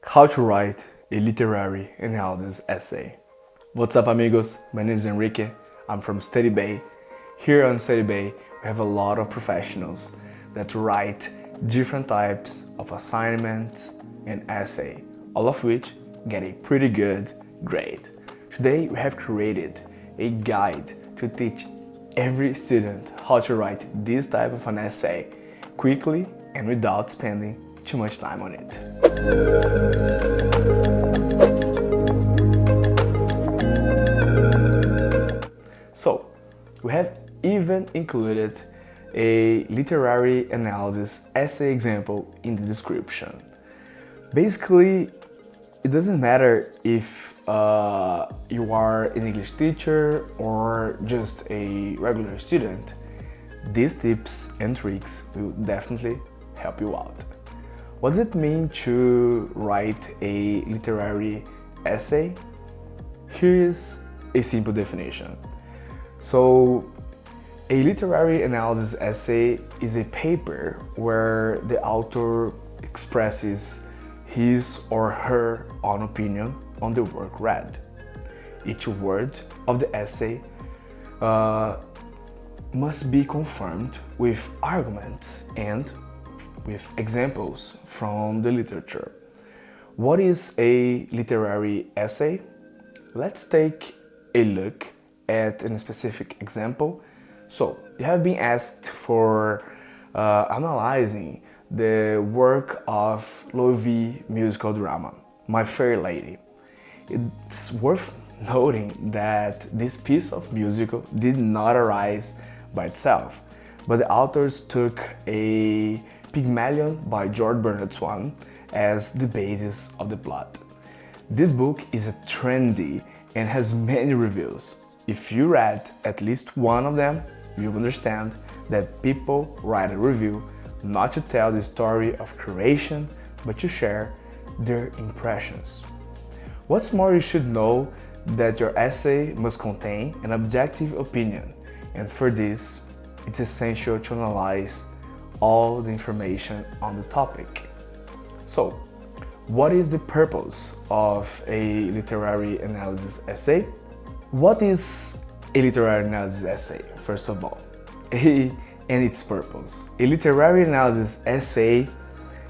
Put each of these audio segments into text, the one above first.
How to write a literary analysis essay. What's up, amigos? My name is Enrique. I'm from Studybay. Here on Studybay, we have a lot of professionals that write different types of assignments and essay, all of which get a pretty good grade. Today, we have created a guide to teach every student how to write this type of an essay quickly and without spending too much time on it. So, we have even included a literary analysis essay example in the description. Basically, it doesn't matter if you are an English teacher or just a regular student. These tips and tricks will definitely help you out. What does it mean to write a literary essay? Here is a simple definition. So, a literary analysis essay is a paper where the author expresses his or her own opinion on the work read. Each word of the essay must be confirmed with arguments and with examples from the literature. What is a literary essay? Let's take a look at a specific example. So, you have been asked for analyzing the work of Loewe musical drama, My Fair Lady. It's worth noting that this piece of musical did not arise by itself, but the authors took a Pygmalion by George Bernard Swan as the basis of the plot. This book is trendy and has many reviews. If you read at least one of them, you'll understand that people write a review not to tell the story of creation, but to share their impressions. What's more, you should know that your essay must contain an objective opinion, and for this, it's essential to analyze all the information on the topic. So, what is the purpose of a literary analysis essay? What is a literary analysis essay, first of all, and its purpose? A literary analysis essay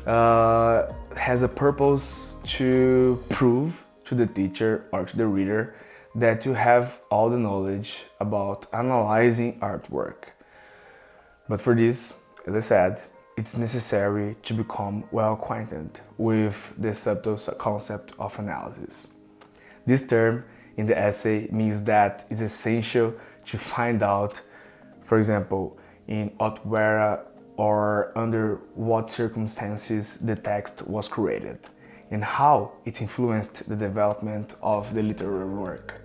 has a purpose to prove to the teacher or to the reader that you have all the knowledge about analyzing artwork. But for this, as I said, it's necessary to become well acquainted with the subtle concept of analysis. This term in the essay means that it's essential to find out, for example, in what era or under what circumstances the text was created and how it influenced the development of the literary work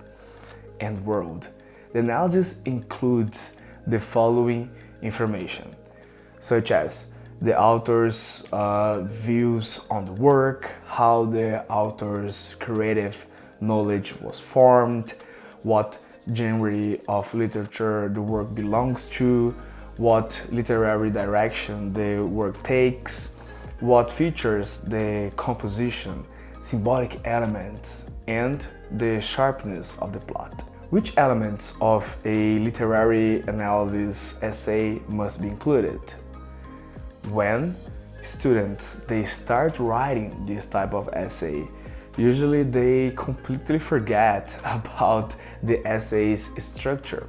and world. The analysis includes the following information, such as the author's views on the work, how the author's creative knowledge was formed, what genre of literature the work belongs to, what literary direction the work takes, what features the composition, symbolic elements, and the sharpness of the plot. Which elements of a literary analysis essay must be included? When students they start writing this type of essay, usually they completely forget about the essay's structure.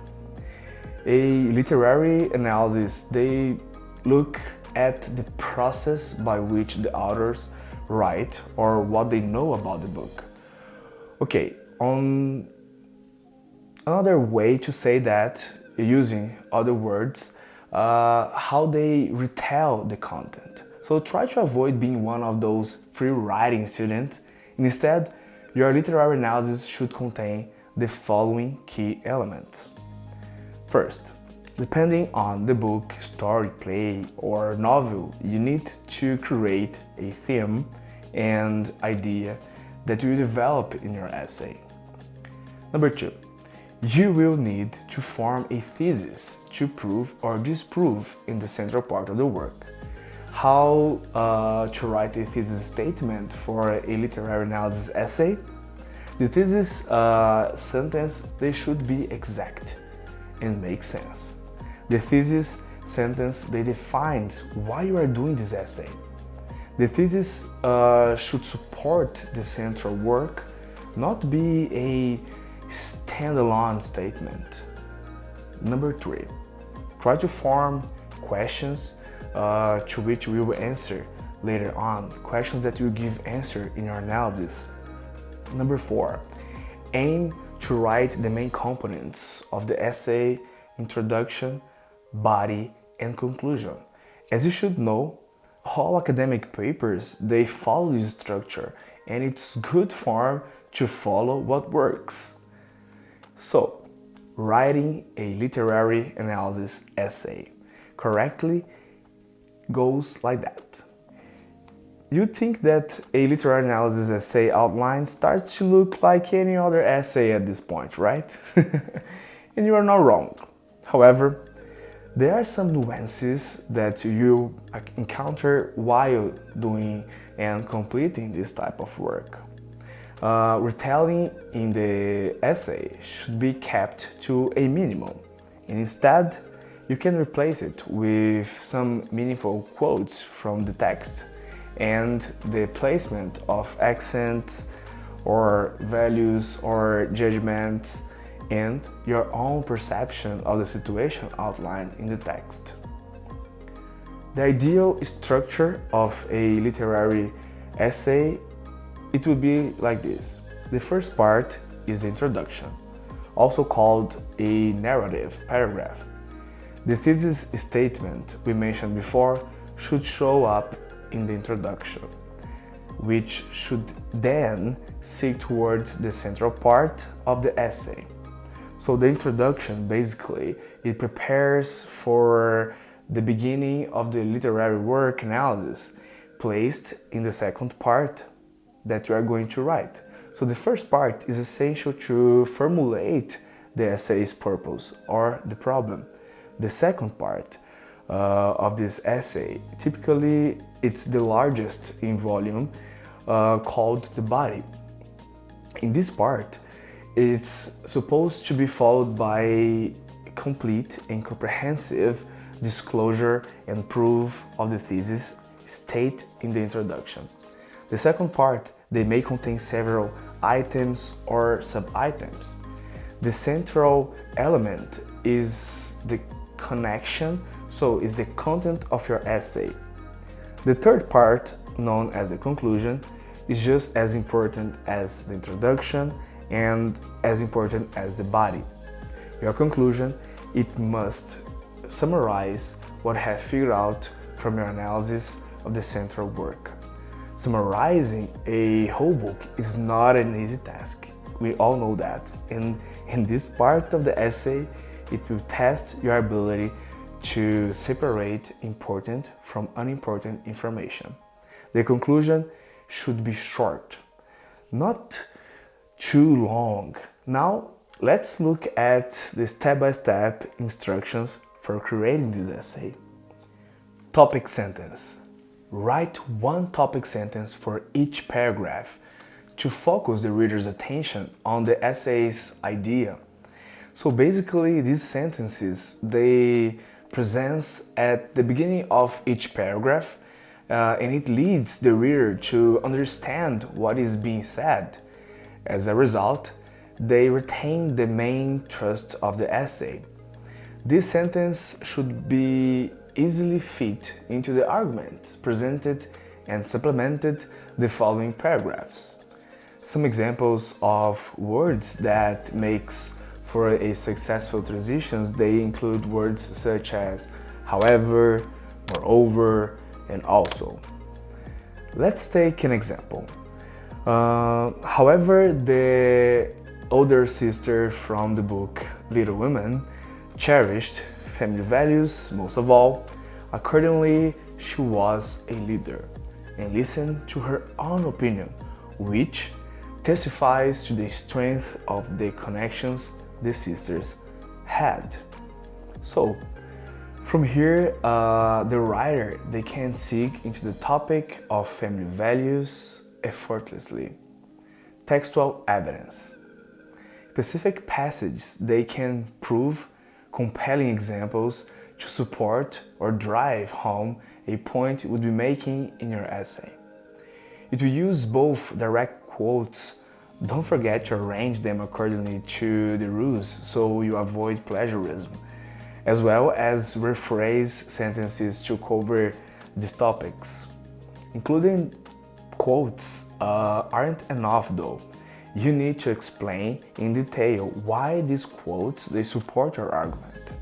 A literary analysis, they look at the process by which the authors write or what they know about the book. Okay, on another way to say that, using other words, how they retell the content. So try to avoid being one of those free writing students. Instead, your literary analysis should contain the following key elements. First, depending on the book, story, play, or novel, you need to create a theme and idea that you develop in your essay. Number two, you will need to form a thesis to prove or disprove in the central part of the work. how to write a thesis statement for a literary analysis essay. The thesis sentence, they should be exact and make sense. The thesis sentence, they define why you are doing this essay. The thesis should support the central work, not be a standalone statement. Number 3, try to form questions to which we will answer later on, questions that will give answer in your analysis. Number 4, aim to write the main components of the essay: introduction, body, and conclusion. As you should know, all academic papers, they follow this structure, and it's good form to follow what works. So, writing a literary analysis essay correctly goes like that. You'd think that a literary analysis essay outline starts to look like any other essay at this point, right? And you are not wrong. However, there are some nuances that you encounter while doing and completing this type of work. Retelling in the essay should be kept to a minimum, and instead you can replace it with some meaningful quotes from the text and the placement of accents or values or judgments and your own perception of the situation outlined in the text. The ideal structure of a literary essay, it will be like this. The first part is the introduction, also called a narrative paragraph. The thesis statement we mentioned before should show up in the introduction, which should then seek towards the central part of the essay. So the introduction, basically, it prepares for the beginning of the literary work analysis placed in the second part that you are going to write. So the first part is essential to formulate the essay's purpose or the problem. The second part of this essay, typically it's the largest in volume, called the body. In this part, it's supposed to be followed by a complete and comprehensive disclosure and proof of the thesis stated in the introduction. The second part, they may contain several items or sub-items. The central element is the connection, so is the content of your essay. The third part, known as the conclusion, is just as important as the introduction and as important as the body. Your conclusion, it must summarize what you have figured out from your analysis of the central work. Summarizing a whole book is not an easy task. We all know that. And in this part of the essay, it will test your ability to separate important from unimportant information. The conclusion should be short, not too long. Now, let's look at the step-by-step instructions for creating this essay. Topic sentence. Write one topic sentence for each paragraph to focus the reader's attention on the essay's idea. So basically, these sentences, they present at the beginning of each paragraph, and it leads the reader to understand what is being said. As a result, they retain the main thrust of the essay. This sentence should be easily fit into the argument presented and supplemented the following paragraphs. Some examples of words that makes for a successful transitions, they include words such as however, moreover, and also. Let's take an example. However, the older sister from the book Little Women cherished family values most of all. Accordingly, she was a leader and listened to her own opinion, which testifies to the strength of the connections the sisters had. So, From here, the writer, they can dig into the topic of family values effortlessly. Textual evidence. Specific passages, they can prove compelling examples to support or drive home a point you would be making in your essay. It will use both direct quotes. Don't forget to arrange them accordingly to the rules so you avoid plagiarism, as well as rephrase sentences to cover these topics. Including quotes aren't enough though. You need to explain in detail why these quotes they support your argument.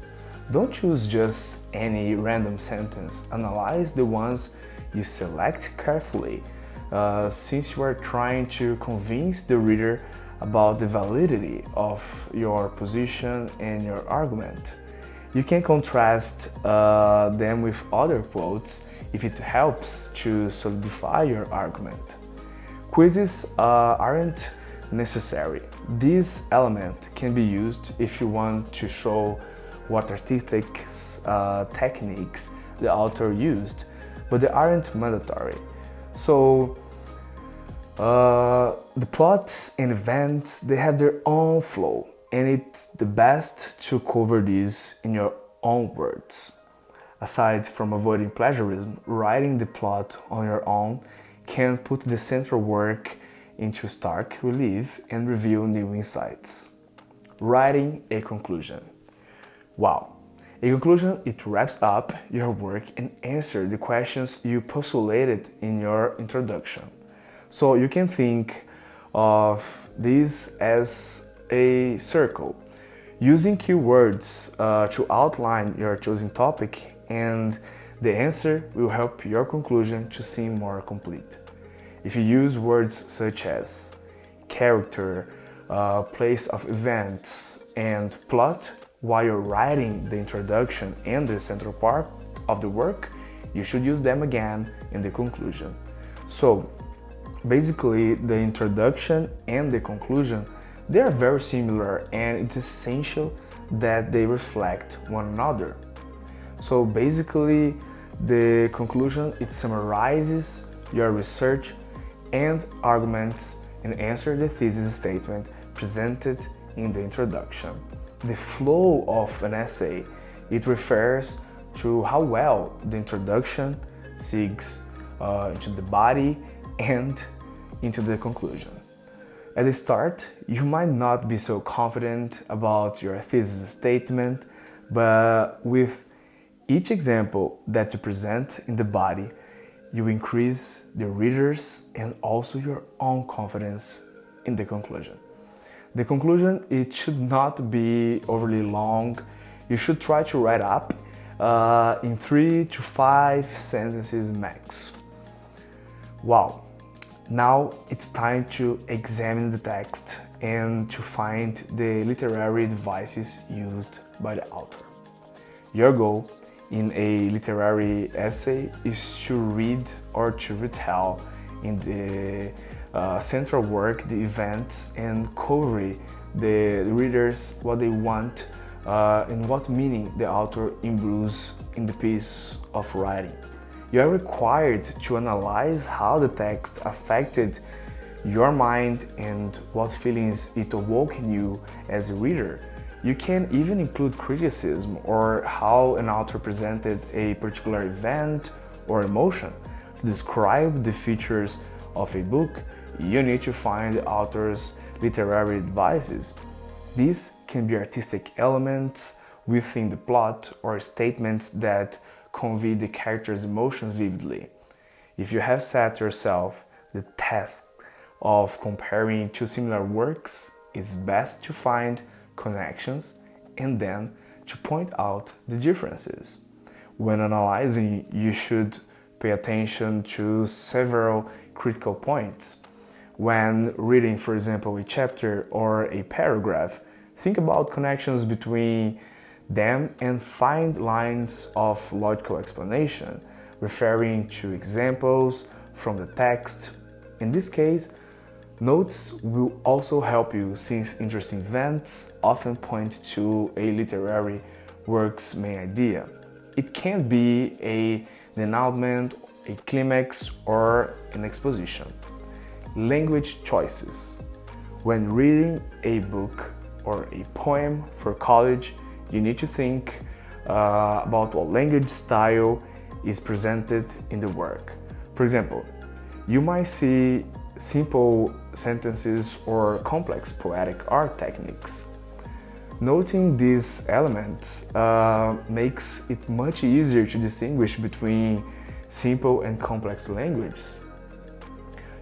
Don't choose just any random sentence. Analyze the ones you select carefully, since you are trying to convince the reader about the validity of your position and your argument. You can contrast them with other quotes if it helps to solidify your argument. Quizzes aren't necessary. This element can be used if you want to show what artistic techniques the author used, but they aren't mandatory. So the plots and events, they have their own flow, and it's the best to cover these in your own words. Aside from avoiding plagiarism, writing the plot on your own can put the central work into stark relief and reveal new insights. Writing a conclusion. Wow. A conclusion, it wraps up your work and answers the questions you postulated in your introduction. So you can think of this as a circle, using keywords to outline your chosen topic, and the answer will help your conclusion to seem more complete. If you use words such as character, place of events, and plot while you're writing the introduction and the central part of the work, you should use them again in the conclusion. So basically, the introduction and the conclusion, they are very similar, and it's essential that they reflect one another. So basically, the conclusion, it summarizes your research and arguments and answer the thesis statement presented in the introduction. The flow of an essay, it refers to how well the introduction segues into the body and into the conclusion. At the start, you might not be so confident about your thesis statement, but with each example that you present in the body, you increase the reader's and also your own confidence in the conclusion. The conclusion, it should not be overly long. You should try to write up in 3 to 5 sentences max. Wow. Now it's time to examine the text and to find the literary devices used by the author. Your goal in a literary essay is to read or to retell in the central work the events and cover the readers what they want and what meaning the author imbues in the piece of writing. You are required to analyze how the text affected your mind and what feelings it awoke in you as a reader. You can even include criticism or how an author presented a particular event or emotion. To describe the features of a book, you need to find the author's literary devices. These can be artistic elements within the plot or statements that convey the character's emotions vividly. If you have set yourself the task of comparing two similar works, it's best to find connections and then to point out the differences. When analyzing, you should pay attention to several critical points. When reading, for example, a chapter or a paragraph, think about connections between them and find lines of logical explanation, referring to examples from the text. In this case, notes will also help you, since interesting events often point to a literary work's main idea. It can be a denouement, a climax, or an exposition. Language choices. When reading a book or a poem for college, you need to think about what language style is presented in the work. For example, you might see simple sentences or complex poetic art techniques. Noting these elements makes it much easier to distinguish between simple and complex languages.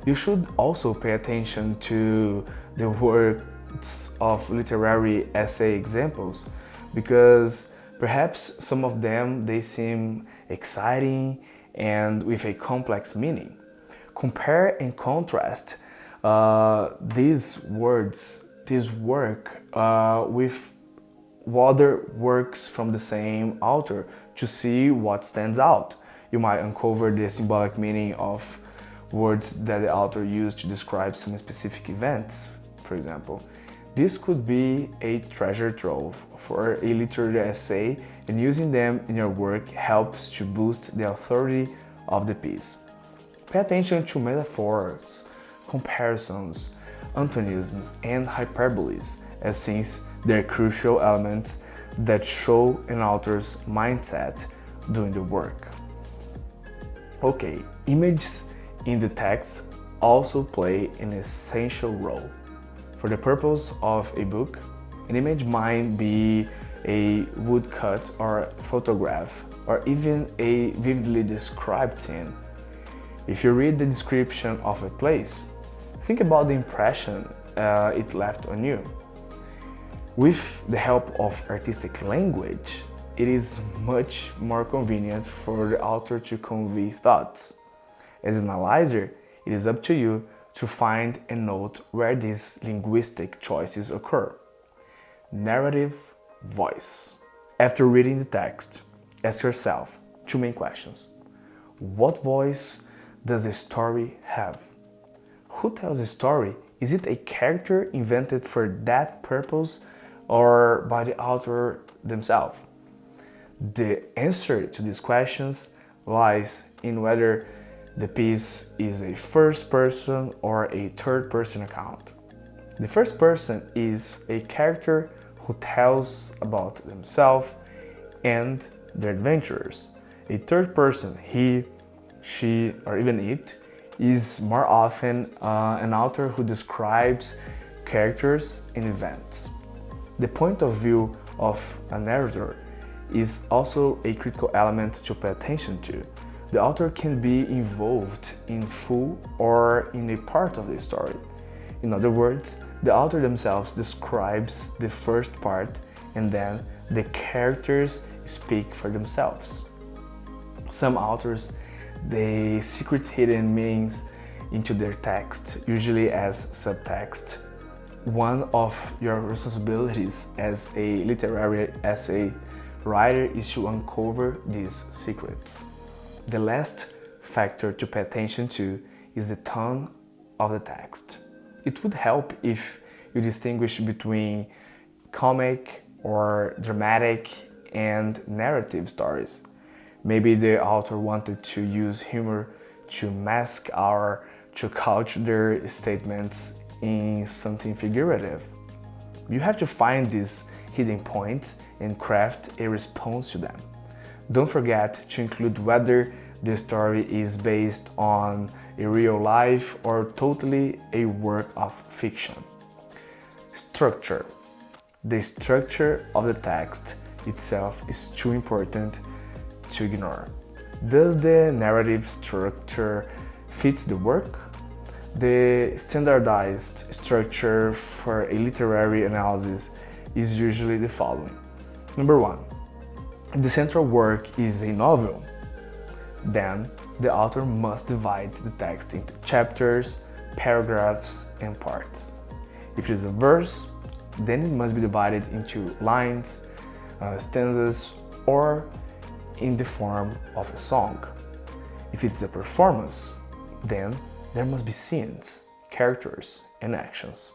You should also pay attention to the words of literary essay examples, because perhaps some of them they seem exciting and with a complex meaning. Compare and contrast these words, this work with other works from the same author to see what stands out. You might uncover the symbolic meaning of words that the author used to describe some specific events, for example. This could be a treasure trove for a literary essay, and using them in your work helps to boost the authority of the piece. Pay attention to metaphors, comparisons, antonisms, and hyperboles, as since they're crucial elements that show an author's mindset during the work. Okay, images in the text also play an essential role. For the purpose of a book, an image might be a woodcut or photograph, or even a vividly described scene. If you read the description of a place, think about the impression it left on you. With the help of artistic language, it is much more convenient for the author to convey thoughts. As an analyzer, it is up to you to find and note where these linguistic choices occur. Narrative voice. After reading the text, ask yourself two main questions. What voice does the story have? Who tells the story? Is it a character invented for that purpose or by the author themselves? The answer to these questions lies in whether the piece is a first person or a third person account. The first person is a character who tells about themselves and their adventures. A third person, he, she, or even it, is more often an author who describes characters and events. The point of view of a narrator is also a critical element to pay attention to. The author can be involved in full or in a part of the story. In other words, the author themselves describes the first part and then the characters speak for themselves. Some authors, they secret hidden meanings into their text, usually as subtext. One of your responsibilities as a literary essay writer is to uncover these secrets. The last factor to pay attention to is the tone of the text. It would help if you distinguish between comic or dramatic and narrative stories. Maybe the author wanted to use humor to mask or to couch their statements in something figurative. You have to find these hidden points and craft a response to them. Don't forget to include whether the story is based on a real life or totally a work of fiction. Structure. The structure of the text itself is too important to ignore. Does the narrative structure fit the work? The standardized structure for a literary analysis is usually the following. Number one, the central work is a novel. Then, the author must divide the text into chapters, paragraphs, and parts. If it is a verse, then it must be divided into lines, stanzas, or in the form of a song. If it's a performance, then there must be scenes, characters, and actions.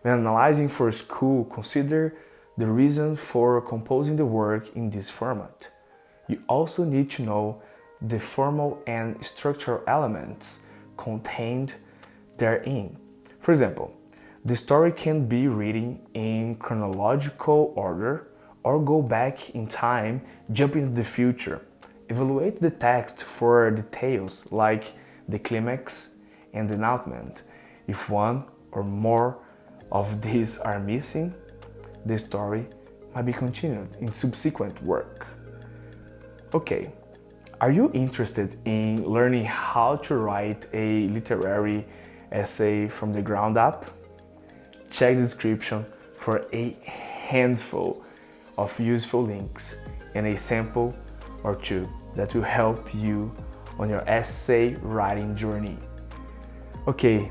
When analyzing for school, consider the reason for composing the work in this format. You also need to know the formal and structural elements contained therein. For example, the story can be written in chronological order or go back in time, jump into the future. Evaluate the text for details like the climax and the announcement. If one or more of these are missing, the story might be continued in subsequent work. Okay, are you interested in learning how to write a literary essay from the ground up? Check the description for a handful of useful links and a sample or two that will help you on your essay writing journey. Okay,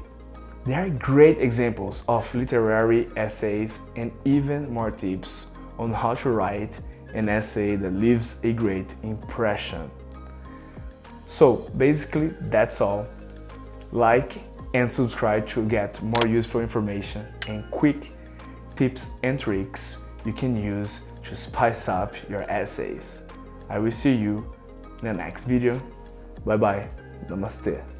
there are great examples of literary essays and even more tips on how to write an essay that leaves a great impression. So basically that's all. Like and subscribe to get more useful information and quick tips and tricks you can use to spice up your essays. I will see you in the next video. Bye bye. Namaste.